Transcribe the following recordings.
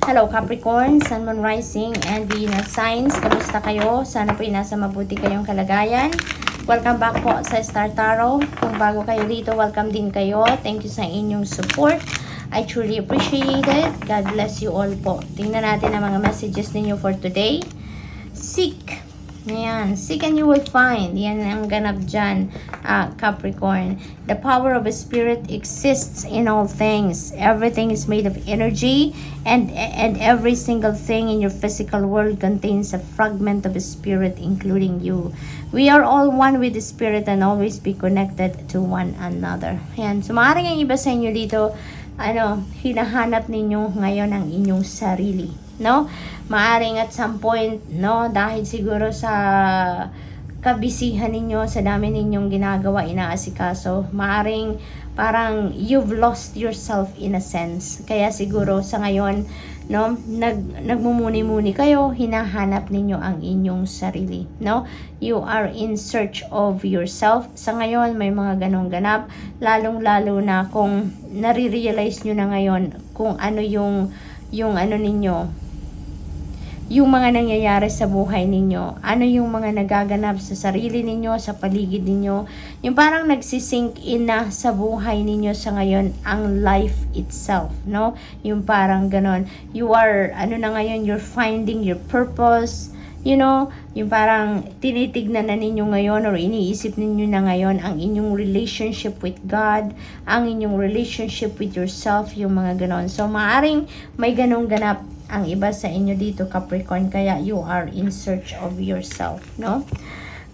Hello Capricorn, Sun, Moon, Rising, and Venus signs. Kamusta kayo? Sana po nasa mabuti kayong kalagayan. Welcome back po sa Star Tarot. Kung bago kayo dito, welcome din kayo. Thank you sa inyong support. I truly appreciate it. God bless you all po. Tingnan natin ang mga messages ninyo for today. Seek. Ayan. Seek and you will find. Yan ang ganap dyan, Capricorn. The power of a spirit exists in all things. Everything is made of energy, and every single thing in your physical world contains a fragment of a spirit, including you. We are all one with the spirit and always be connected to one another. Ayan. So, maaaring ang iba sa inyo dito, hinahanap ninyo ngayon ang inyong sarili. No? Maaring at some point, no, dahil siguro sa kabisihan ninyo, sa dami ninyong ginagawa, inaasikaso, maaring parang you've lost yourself in a sense. Kaya siguro sa ngayon, no, nagmumuni-muni kayo, hinahanap ninyo ang inyong sarili, no? You are in search of yourself. Sa ngayon, may mga ganong ganap, lalong-lalo na kung nare-realize nyo na ngayon kung ano yung ano ninyo, yung mga nangyayari sa buhay ninyo, ano yung mga nagaganap sa sarili ninyo, sa paligid ninyo, yung parang nagsisink in na sa buhay ninyo sa ngayon ang life itself, no? Yung parang ganon, you are, na ngayon, you're finding your purpose, you know, yung parang tinitignan na ninyo ngayon or iniisip ninyo na ngayon ang inyong relationship with God, ang inyong relationship with yourself, yung mga ganon. So, maaring may ganong ganap ang iba sa inyo dito, Capricorn, kaya you are in search of yourself, no?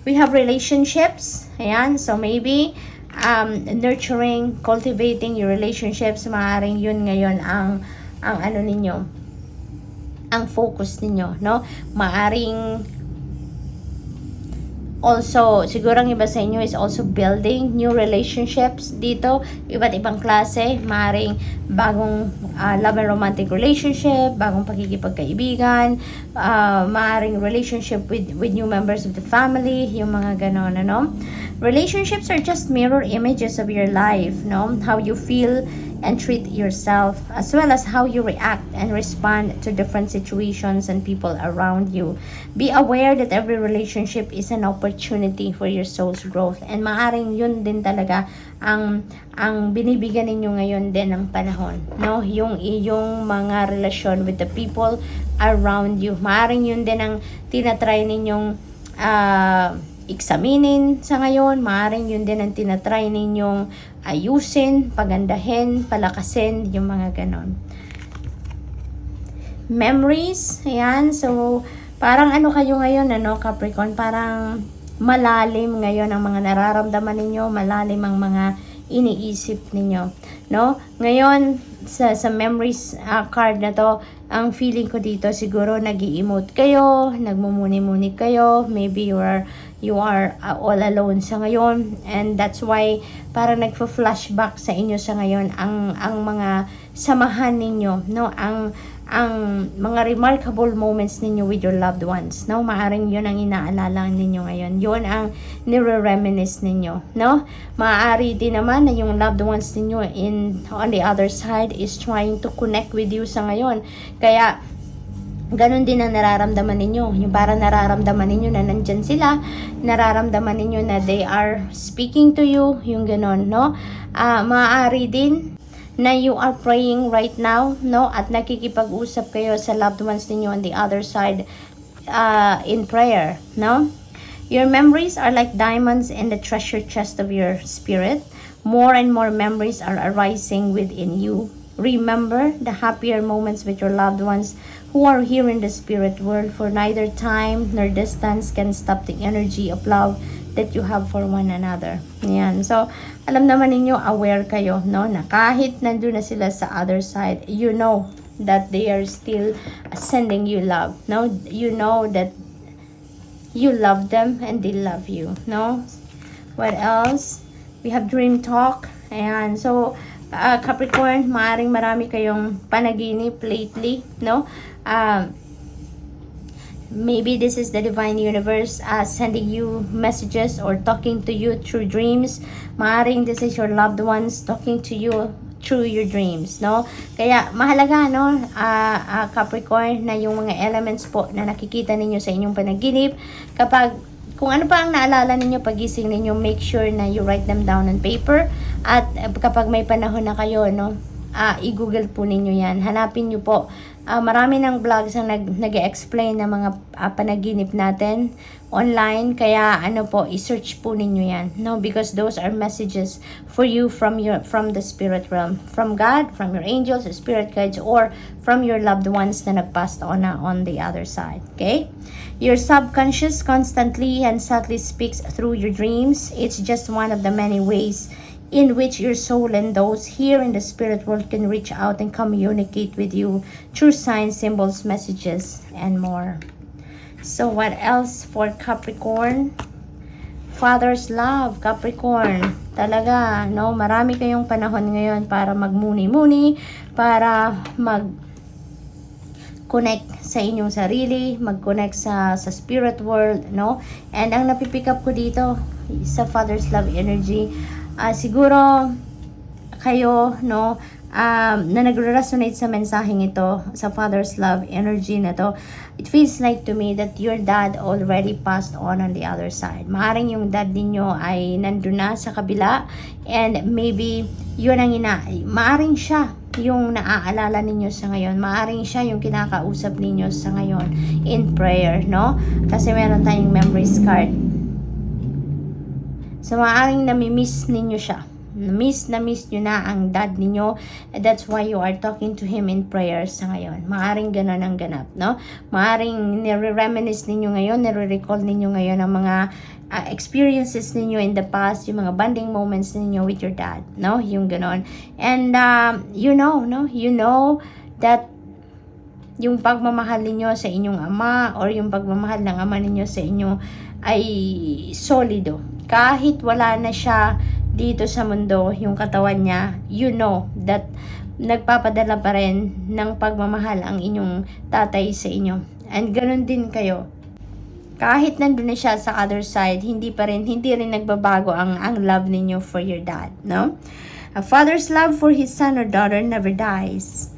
We have relationships, ayan, so maybe nurturing, cultivating your relationships, maaring yun ngayon ang ano ninyo, ang focus ninyo, no? Maaring also, siguro ang iba sa inyo is also building new relationships dito, iba't ibang klase, maaaring bagong love and romantic relationship, bagong pagkikipagkaibigan, maaaring relationship with new members of the family, yung mga ganon, ano? Relationships are just mirror images of your life, no? How you feel and treat yourself, as well as how you react and respond to different situations and people around you. Be aware that every relationship is an opportunity for your soul's growth, and maaring yun din talaga ang binibigyan ninyo ngayon din ng panahon, no? Yung iyong mga relasyon with the people around you, maaring yun din ang tinatry ninyong examinin sa ngayon, maaaring yun din ang tinatry ninyong ayusin, pagandahin, palakasin, yung mga ganon. Memories, ayan, so parang ano kayo ngayon, Capricorn, parang malalim ngayon ang mga nararamdaman ninyo, malalim ang mga iniisip ninyo, no? Ngayon, sa memories card na to, ang feeling ko dito, siguro nag-i-emote kayo, nagmumuni-muni kayo, maybe you are all alone sa ngayon, and that's why parang nagfa-flashback sa inyo sa ngayon ang mga samahan ninyo, no? Ang mga remarkable moments ninyo with your loved ones, no? Maaring yun ang inaalala ninyo ngayon, yun ang nire-reminisce ninyo, no? Maaari din naman na yung loved ones ninyo on the other side is trying to connect with you sa ngayon, kaya ganun din ang nararamdaman ninyo, yung parang nararamdaman ninyo na nandyan sila, nararamdaman ninyo na they are speaking to you, yung ganun, no? Maaari din na you are praying right now, no? At nakikipag-usap kayo sa loved ones ninyo on the other side in prayer, no? Your memories are like diamonds in the treasure chest of your spirit. More and more memories are arising within you. Remember the happier moments with your loved ones who are here in the spirit world, for neither time nor distance can stop the energy of love that you have for one another. Yan. So, alam naman ninyo, aware kayo, no? Na kahit nandun na sila sa other side, you know that they are still sending you love, no? You know that you love them and they love you, no? What else? We have dream talk. Ayan. So, Capricorn, maaring marami kayong panaginip lately, no? Maybe this is the divine universe sending you messages or talking to you through dreams. Maaring this is your loved ones talking to you through your dreams, no? Kaya mahalaga, no, Capricorn, na yung mga elements po na nakikita ninyo sa inyong panaginip, kapag kung ano pa ang naalala ninyo pagising ninyo, make sure na you write them down on paper. At kapag may panahon na kayo, no, i-google po ninyo yan. Hanapin nyo po. Marami ng vlogs ang nag-explain ng mga panaginip natin online. Kaya ano po, i-search po ninyo yan. No, because those are messages for you from the spirit realm. From God, from your angels, spirit guides, or from your loved ones na nag-passed on the other side. Okay? Your subconscious constantly and subtly speaks through your dreams. It's just one of the many ways in which your soul and those here in the spirit world can reach out and communicate with you through signs, symbols, messages, and more. So what else for Capricorn? Father's love, Capricorn. Talaga, no? Marami kayong panahon ngayon para magmuni-muni, para connect sa inyong sarili, mag-connect sa spirit world, no? And ang napipick up ko dito sa Father's love energy, siguro kayo, no, na nagre-resonate sa mensaheng ito, sa Father's love energy na to, it feels like to me that your dad already passed on the other side. Maaring yung dad ninyo ay nandun na sa kabila, and maybe yun ang maaring siya yung naaalala ninyo sa ngayon. Maaring siya yung kinakausap ninyo sa ngayon in prayer, no? Kasi meron tayong memories card. So, maaring nami-miss ninyo siya. Na-miss nyo na ang dad ninyo. That's why you are talking to him in prayer sa ngayon. Maaring ganon ang ganap, no? Maaring nire-reminisce ninyo ngayon, nire-recall ninyo ngayon ang mga experiences ninyo in the past, yung mga bonding moments ninyo with your dad, no? Yung ganon. And, you know, no? You know that yung pagmamahal ninyo sa inyong ama or yung pagmamahal ng ama ninyo sa inyo ay solido. Kahit wala na siya dito sa mundo, yung katawan niya, you know that nagpapadala pa rin ng pagmamahal ang inyong tatay sa inyo. And ganun din kayo. Kahit nandun na siya sa other side, hindi rin nagbabago ang love ninyo for your dad, no? A father's love for his son or daughter never dies.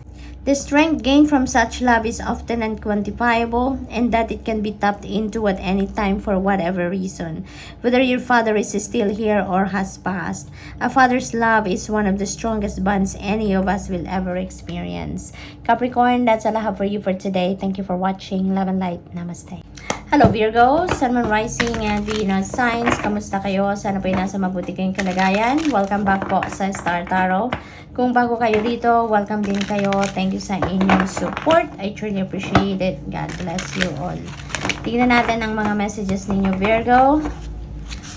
The strength gained from such love is often unquantifiable, and that it can be tapped into at any time for whatever reason, whether your father is still here or has passed. A father's love is one of the strongest bonds any of us will ever experience. Capricorn, that's all I have for you for today. Thank you for watching. Love and light. Namaste. Hello Virgo, Sun, Moon, Rising, and Venus signs. Kamusta kayo? Sana po nasa mabuti kayong kalagayan. Welcome back po sa Star Tarot. Kung bago kayo dito, welcome din kayo. Thank you sa inyong support. I truly appreciate it. God bless you all. Tingnan natin ang mga messages ninyo, Virgo.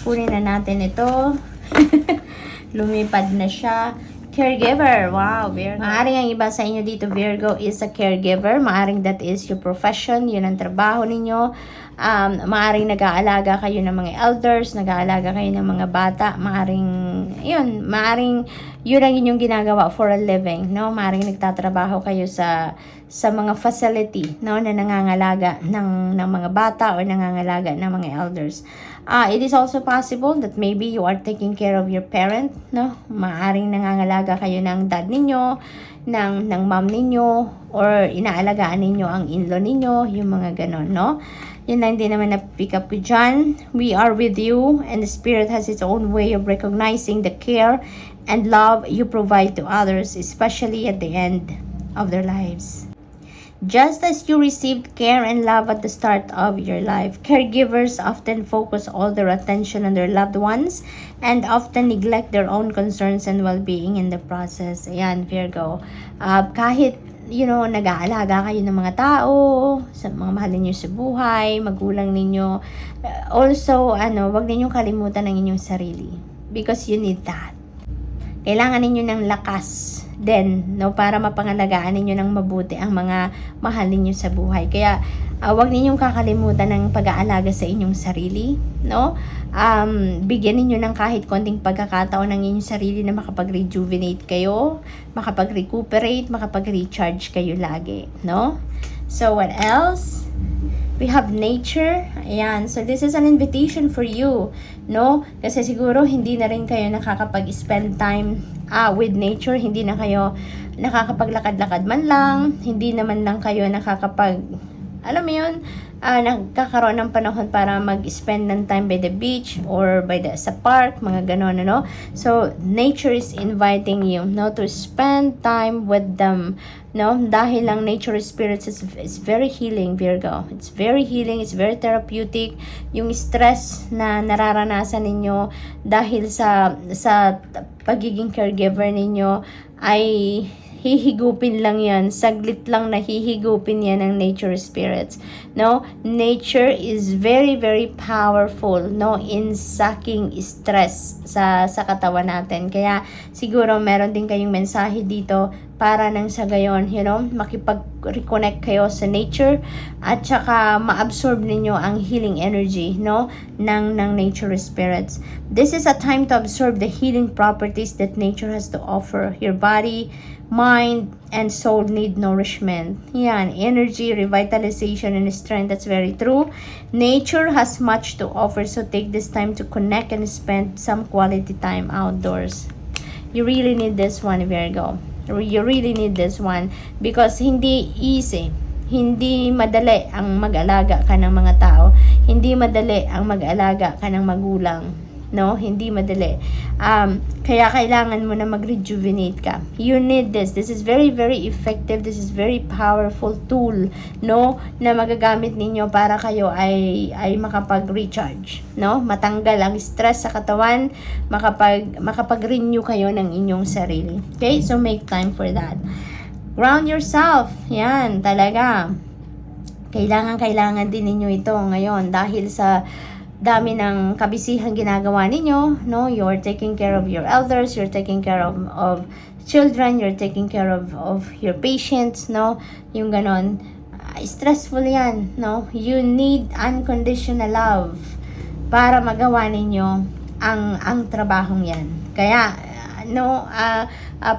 Kunin na natin ito. Lumipad na siya. Caregiver. Wow, Virgo. Maaring ang iba sa inyo dito, Virgo, is a caregiver. Maaring that is your profession. Yun ang trabaho ninyo. Maaring nag-aalaga kayo ng mga elders, nag-aalaga kayo ng mga bata. Maaring yun ang inyong ginagawa for a living, no? Maaring nagtatrabaho kayo sa mga facility, no, na nangangalaga ng mga bata or nangangalaga ng mga elders. It is also possible that maybe you are taking care of your parent, no? Maaring nangangalaga kayo ng dad ninyo, ng mom ninyo, or inaalagaan ninyo ang in-law ninyo, yung mga ganon, no? Yun lang din naman na-pick up ko dyan. We are with you, and the Spirit has its own way of recognizing the care and love you provide to others, especially at the end of their lives. Just as you received care and love at the start of your life, caregivers often focus all their attention on their loved ones and often neglect their own concerns and well-being in the process. Ayan, Virgo. Kahit nag-aalaga kayo ng mga tao, sa mga mahal ninyo sa buhay, magulang ninyo. Also, wag ninyong kalimutan ang inyong sarili. Because you need that. Kailangan ninyo ng lakas din, no, para mapangalagaan ninyo ng mabuti ang mga mahal ninyo sa buhay. Kaya, wag ninyong kakalimutan ng pag-aalaga sa inyong sarili, no? Bigyan ninyo ng kahit konting pagkakataon ng inyong sarili na makapag-rejuvenate kayo, makapag-recuperate, makapag-recharge kayo lagi, no? So, what else? We have nature. Ayan. So, this is an invitation for you. No? Kasi siguro, hindi na rin kayo nakakapag-spend time with nature. Hindi na kayo nakakapaglakad-lakad man lang. Hindi naman lang kayo nakakapag, alam mo yun, nagkakaroon ng panahon para mag-spend ng time by the beach or sa park, mga ganon, ano? So, nature is inviting you, no, to spend time with them, no? Dahil lang nature spirits is very healing, Virgo. It's very healing, it's very therapeutic. Yung stress na nararanasan ninyo dahil sa pagiging caregiver ninyo ay hihigupin lang yan. Saglit lang na hihigupin yan ng nature spirits. No? Nature is very, very powerful, no? In sucking stress sa katawan natin. Kaya siguro meron din kayong mensahe dito para nang sa gayon, you know, makipag-reconnect kayo sa nature at saka ma-absorb ninyo ang healing energy, no, ng nature spirits. This is a time to absorb the healing properties that nature has to offer. Your body, mind, and soul need nourishment. Yan, energy, revitalization, and strength. That's very true. Nature has much to offer, so take this time to connect and spend some quality time outdoors. You really need this one, Virgo. You really need this one because hindi easy. Hindi madali ang mag-alaga ka ng mga tao. Hindi madali ang mag-alaga ka ng magulang. No? Hindi madali. Kaya kailangan mo na mag-rejuvenate ka. You need this. This is very, very effective. This is very powerful tool, no? Na magagamit ninyo para kayo ay makapag-recharge, no? Matanggal ang stress sa katawan, makapag-renew kayo ng inyong sarili. Okay? So, make time for that. Ground yourself. Yan, talaga. Kailangan din ninyo ito ngayon dahil sa dami ng kabisihang ginagawa ninyo, no? You're taking care of your elders, you're taking care of children, you're taking care of your patients, no? Yung ganon. Stressful yan, no? You need unconditional love para magawa ninyo ang trabahong yan. Kaya,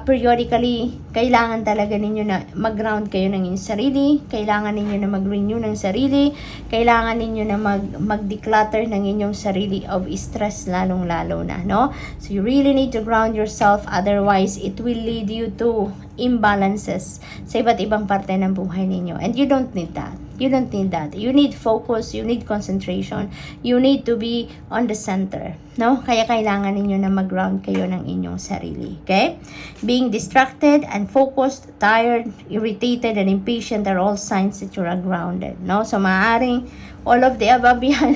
periodically, kailangan talaga ninyo na mag-ground kayo ng inyong sarili, kailangan ninyo na mag-renew ng sarili, kailangan ninyo na mag-declutter ng inyong sarili of stress lalong-lalo na, no? So, you really need to ground yourself, otherwise, it will lead you to imbalances sa iba't ibang parte ng buhay ninyo. And you don't need that. You don't need that. You need focus, you need concentration, you need to be on the center, no? Kaya kailangan ninyo na mag-ground kayo ng inyong sarili, okay? Being distracted and focused, tired, irritated, and impatient are all signs that you're ungrounded, no? So, maaaring all of the above yan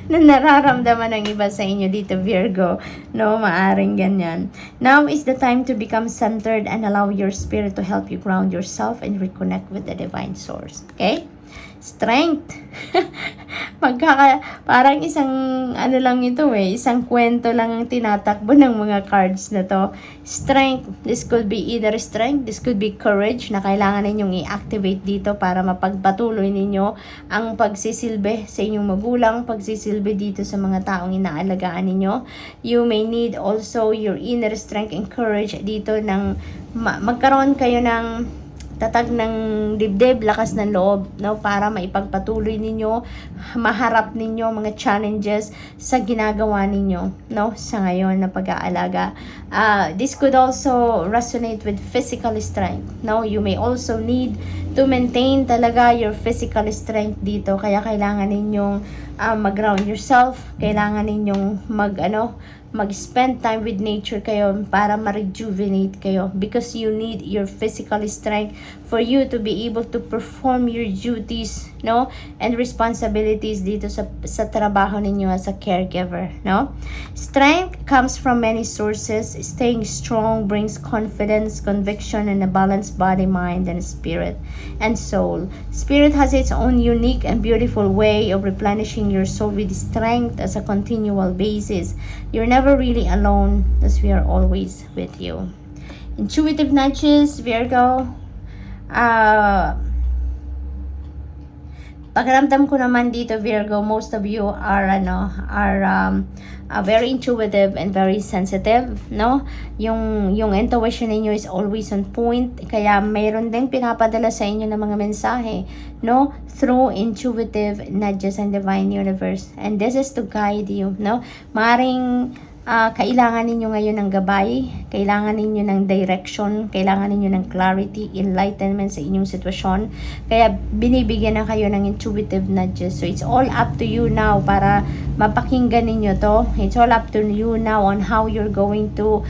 na nararamdaman ng iba sa inyo dito, Virgo, no? Maaaring ganyan. Now is the time to become centered and allow your spirit to help you ground yourself and reconnect with the divine source, okay? Strength. Parang isang lang ito isang kwento lang ang tinatakbo ng mga cards na to. Strength. This could be either strength, this could be courage na kailangan ninyong i-activate dito para mapagpatuloy ninyo ang pagsisilbi sa inyong magulang, pagsisilbi dito sa mga taong inaalagaan ninyo. You may need also your inner strength and courage dito ng magkaroon kayo ng tatag ng dibdib, lakas ng loob, no, para maipagpatuloy ninyo, maharap ninyo mga challenges sa ginagawa ninyo, no, sa ngayon na pag-aalaga. This could also resonate with physical strength, no? You may also need to maintain talaga your physical strength dito, kaya kailangan ninyong mag-ground yourself, kailangan ninyong mag-spend time with nature kayo para ma-rejuvenate kayo because you need your physical strength for you to be able to perform your duties, no, and responsibilities dito sa trabaho ninyo as a caregiver, no? Strength comes from many sources. Staying strong brings confidence, conviction, and a balanced body, mind, and spirit and soul. Spirit has its own unique and beautiful way of replenishing your soul with strength as a continual basis. You're never really alone, as we are always with you. Intuitive nudges, Virgo. Pakiramdam ko naman dito, Virgo, most of you are very intuitive and very sensitive, no? Yung intuition niyo is always on point, kaya mayroon din pinapadala sa inyo ng mga mensahe, no? Through intuitive nudges and divine universe. And this is to guide you, no? Maring kailangan ninyo ngayon ng gabay, kailangan ninyo ng direction, kailangan ninyo ng clarity, enlightenment sa inyong sitwasyon. Kaya binibigyan na kayo ng intuitive nudges. So it's all up to you now para mapakinggan ninyo to. It's all up to you now on how you're going to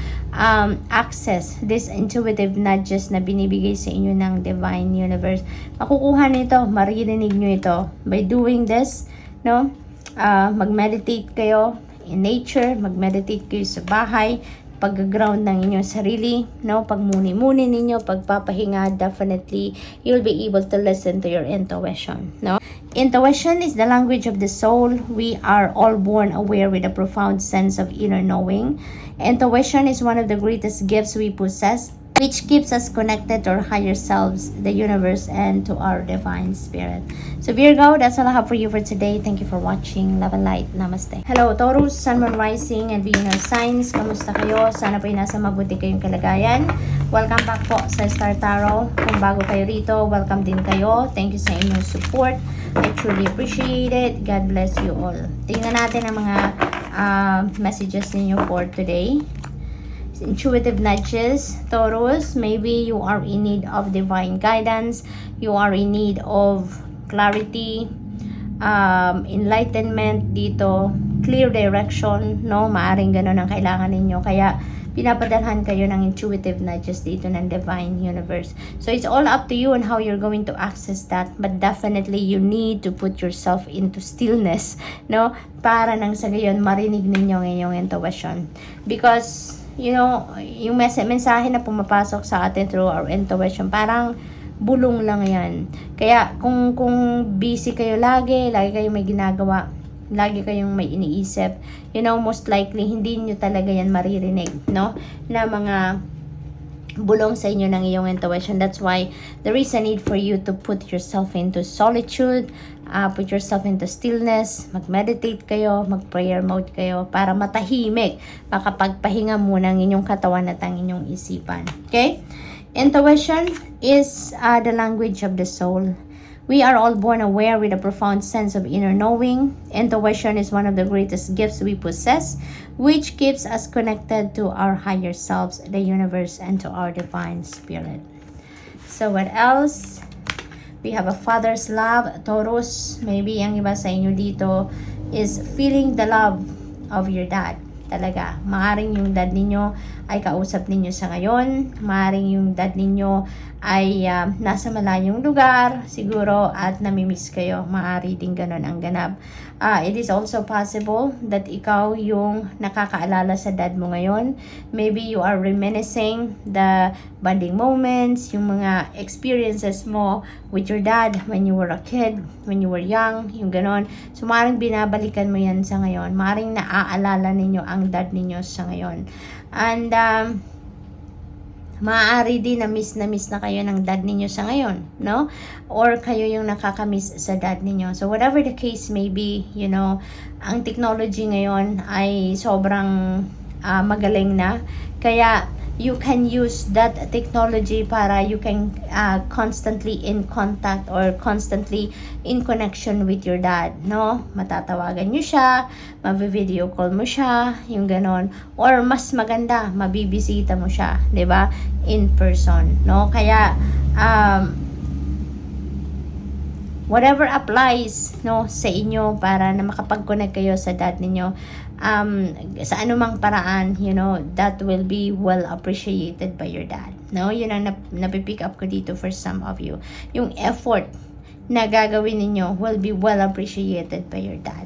access this intuitive nudges na binibigay sa inyo ng divine universe. Makukuha nito, maririnig nyo ito by doing this, no? Mag-meditate kayo in nature, mag-meditate kayo sa bahay, pag-ground ng inyong sarili, no? Pagmuni-muni ninyo, pagpapahinga, definitely you'll be able to listen to your intuition, no? Intuition is the language of the soul. We are all born aware with a profound sense of inner knowing. Intuition is one of the greatest gifts we possess, which keeps us connected to our higher selves, the universe, and to our divine spirit. So Virgo, that's all I have for you for today. Thank you for watching. Love and light. Namaste. Hello, Taurus, Sun, Moon, Rising, and Venus signs. Kamusta kayo? Sana po nasa mabuti kayong kalagayan. Welcome back po sa Star Tarot. Kung bago kayo rito, welcome din kayo. Thank you sa inyong support. I truly appreciate it. God bless you all. Tingnan natin ang mga messages ninyo for today. Intuitive nudges, Taurus. Maybe you are in need of divine guidance, you are in need of clarity, enlightenment dito, clear direction, no? Maaring ganun ang kailangan ninyo, kaya pinapadalhan kayo ng intuitive nudges dito ng divine universe. So it's all up to you on how you're going to access that, but definitely you need to put yourself into stillness, no? Para nang sa gayon marinig ninyo ngayong intuition, because you know, yung mensahe na pumapasok sa atin through our intuition, parang bulong lang yan. Kaya kung busy kayo lagi kayong may ginagawa, lagi kayong may iniisip, you know, most likely hindi nyo talaga yan maririnig, no? Na mga bulong sa inyo ng iyong intuition. That's why there is a need for you to put yourself into solitude, put yourself into stillness, mag-meditate kayo, mag-prayer mode kayo para matahimik, makapagpahinga muna ng inyong katawan at ang inyong isipan. Okay? Intuition is the language of the soul. We are all born aware with a profound sense of inner knowing. Intuition is one of the greatest gifts we possess, which keeps us connected to our higher selves, the universe, and to our divine spirit. So what else? We have a father's love, Taurus. Maybe ang iba sa inyo dito is feeling the love of your dad. Talaga, maaring yung dad ninyo ay kausap ninyo sa ngayon, maaring yung dad ninyo ay nasa malayong lugar siguro at namimiss kayo, maaari din ganun ang ganap. It is also possible that ikaw yung nakakaalala sa dad mo ngayon. Maybe you are reminiscing the bonding moments, yung mga experiences mo with your dad when you were a kid, when you were young, yung ganon. So maaaring binabalikan mo yan sa ngayon, maaaring naaalala ninyo ang dad ninyo sa ngayon. And maaari din na miss na kayo ng dad ninyo sa ngayon, no? Or kayo yung nakakamiss sa dad ninyo. So whatever the case may be, you know, ang technology ngayon ay sobrang magaling na. Kaya you can use that technology para you can constantly in contact or constantly in connection with your dad, no? Matatawagan nyo siya, mabi-video call mo siya, yung ganon. Or mas maganda, mabibisita mo siya, 'di ba? In person, no? Kaya whatever applies, no, sa inyo para na makapag-connect kayo sa dad ninyo, sa anumang paraan, you know, that will be well appreciated by your dad, no? Yun ang napipick up ko dito for some of you. Yung effort na gagawin ninyo will be well appreciated by your dad.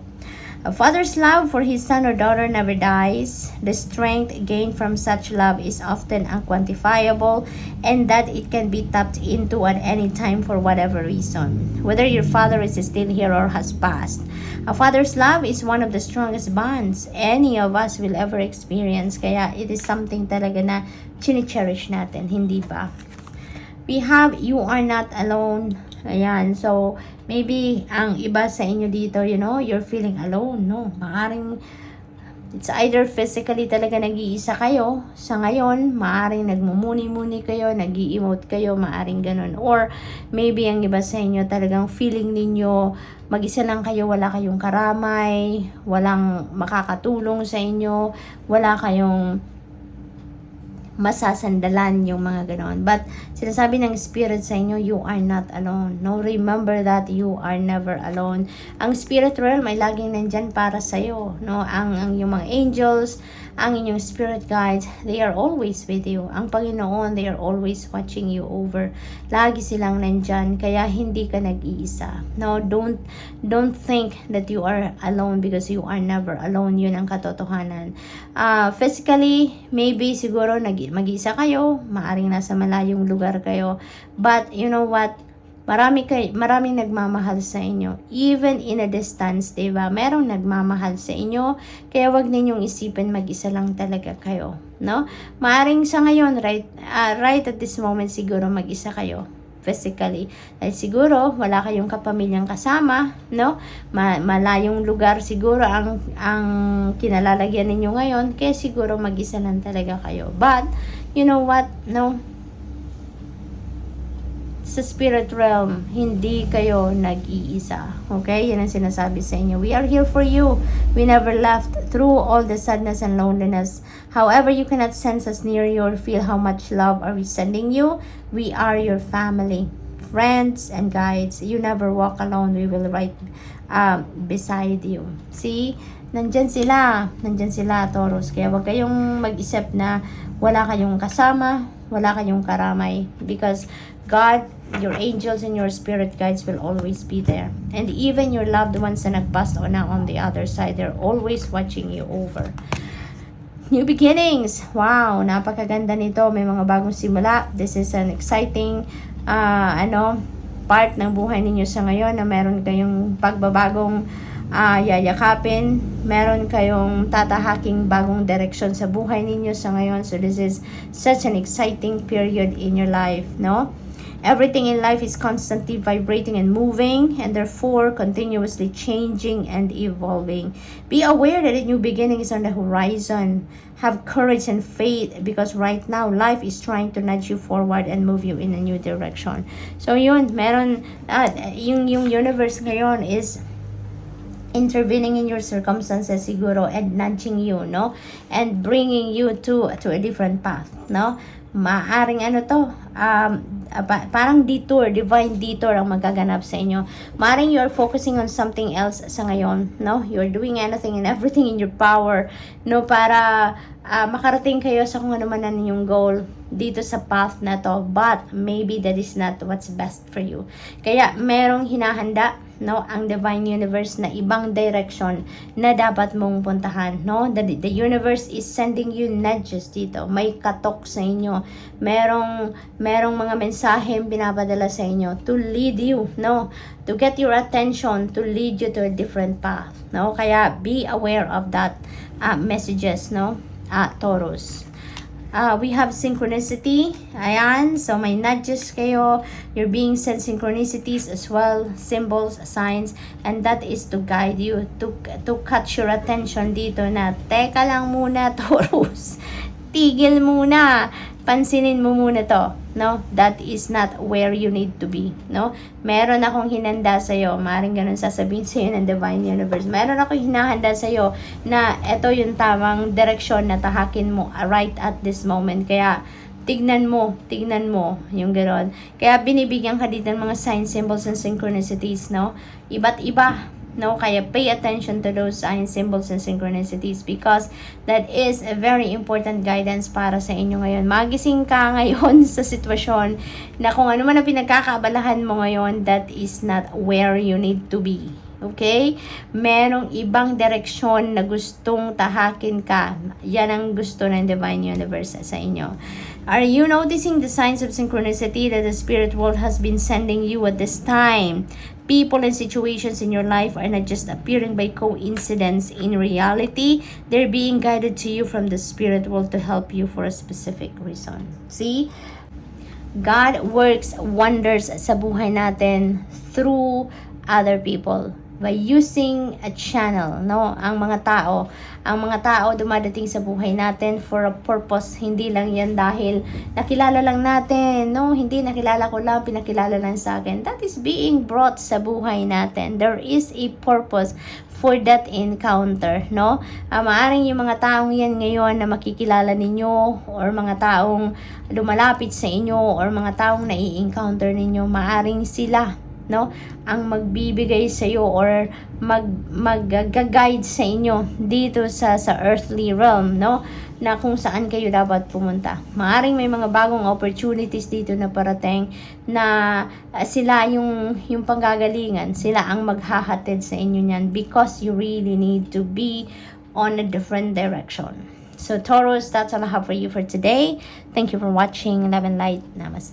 A father's love for his son or daughter never dies. The strength gained from such love is often unquantifiable, and that it can be tapped into at any time for whatever reason, whether your father is still here or has passed. A father's love is one of the strongest bonds any of us will ever experience, kaya it is something talaga na chini-cherish natin, hindi ba? We have You Are Not Alone, Ayan, so maybe ang iba sa inyo dito, you know, you're feeling alone, no? Maaring it's either physically talaga nag-iisa kayo sa ngayon, maaring nagmumuni-muni kayo, nag-i-emote kayo, maaring ganun. Or maybe ang iba sa inyo talagang feeling ninyo mag-isa lang kayo, wala kayong karamay, walang makakatulong sa inyo, wala kayong masasandalan, yung mga ganon. But sinasabi ng Spirit sa inyo, you are not alone. No, remember that you are never alone. Ang spirit realm ay laging nandyan para sa'yo. No, ang yung mga angels, ang inyong spirit guides, they are always with you. Ang Panginoon, they are always watching you over. Lagi silang nandyan, kaya hindi ka nag-iisa. No, don't think that you are alone because you are never alone. Yun ang katotohanan. Physically, maybe siguro mag-isa kayo, maaring nasa malayong lugar kayo. But you know what? Maraming nagmamahal sa inyo. Even in a distance, diba? Merong nagmamahal sa inyo. Kaya wag ninyong isipin mag-isa lang talaga kayo. No? Maaring sa ngayon, right at this moment, siguro mag-isa kayo. Physically. Dahil siguro, wala kayong kapamilyang kasama, no? Malayong lugar siguro ang kinalalagyan ninyo ngayon. Kaya siguro mag-isa lang talaga kayo. But, you know what? No? Sa spirit realm, hindi kayo nag-iisa. Okay? Yan ang sinasabi sa inyo. We are here for you. We never left through all the sadness and loneliness. However, you cannot sense us near you or feel how much love are we sending you. We are your family, friends, and guides. You never walk alone. We will right beside you. See? Nandyan sila, Taurus. Kaya wag kayong mag-isip na wala kayong kasama, wala kayong karamay. Because God, your angels and your spirit guides will always be there. And even your loved ones na nag-pass on the other side, they're always watching you over. New beginnings. Wow, napakaganda nito. May mga bagong simula. This is an exciting part ng buhay ninyo sa ngayon na meron kayong pagbabagong yayakapin, meron kayong tatahaking bagong direksyon sa buhay ninyo sa ngayon. So this is such an exciting period in your life, no? Everything in life is constantly vibrating and moving, and therefore continuously changing and evolving. Be aware that a new beginning is on the horizon. Have courage and faith, because right now life is trying to nudge you forward and move you in a new direction. So yun, meron yung universe ngayon is intervening in your circumstances siguro and nudging you, no? And bringing you to a different path, no? Maaring parang detour, divine detour ang magaganap sa inyo. Maaring you're focusing on something else sa ngayon, no? You're doing anything and everything in your power, no? Para makarating kayo sa kung ano man ang inyong goal dito sa path na to. But maybe that is not what's best for you. Kaya merong hinahanda, no, ang divine universe na ibang direction na dapat mong puntahan, no? The universe is sending you nudges dito. May katok sa inyo. Merong mga mensaheng pinapadala sa inyo to lead you, no? To get your attention, to lead you to a different path, no? Kaya be aware of that messages, no? Taurus. We have synchronicity. Ayan. So, may nudges kayo. You're being sent synchronicities as well. Symbols, signs. And that is to guide you. To catch your attention dito na, teka lang muna, Taurus. Tigil muna. Pansinin mo muna to. No? That is not where you need to be. No? Meron akong hinanda sa'yo. Maring ganun sasabihin sa'yo ng Divine Universe. Meron akong hinahanda sa'yo na ito yung tamang direksyon na tahakin mo right at this moment. Kaya, tignan mo yung gano'n. Kaya binibigyan ka dito ng mga signs, symbols, and synchronicities, no? Iba't iba, no? Kaya pay attention to those signs, symbols, and synchronicities because that is a very important guidance para sa inyo ngayon. Magising ka ngayon sa sitwasyon na kung ano man ang pinagkakaabalahan mo ngayon, that is not where you need to be. Okay? Merong ibang direksyon na gustong tahakin ka. Yan ang gusto ng Divine Universe sa inyo. Are you noticing the signs of synchronicity that the spirit world has been sending you at this time? People and situations in your life are not just appearing by coincidence. In reality, they're being guided to you from the spirit world to help you for a specific reason. See? God works wonders sa buhay natin through other people by using a channel, no? Ang mga tao dumadating sa buhay natin for a purpose. Hindi lang yan dahil nakilala lang natin, no? Hindi nakilala ko lang, pinakilala lang sa akin. That is being brought sa buhay natin. There is a purpose for that encounter, no? Maaring yung mga taong yan ngayon na makikilala ninyo, or mga taong lumalapit sa inyo, or mga taong nai-encounter ninyo, maaring sila, no, ang magbibigay sa iyo or mag-guide sa inyo dito sa earthly realm, no, na kung saan kayo dapat pumunta. Maaring may mga bagong opportunities dito na parating na sila yung panggagalingan, sila ang maghahatid sa inyo niyan, because you really need to be on a different direction. So Taurus, that's all I have for you for today. Thank you for watching. Love and light. Namaste.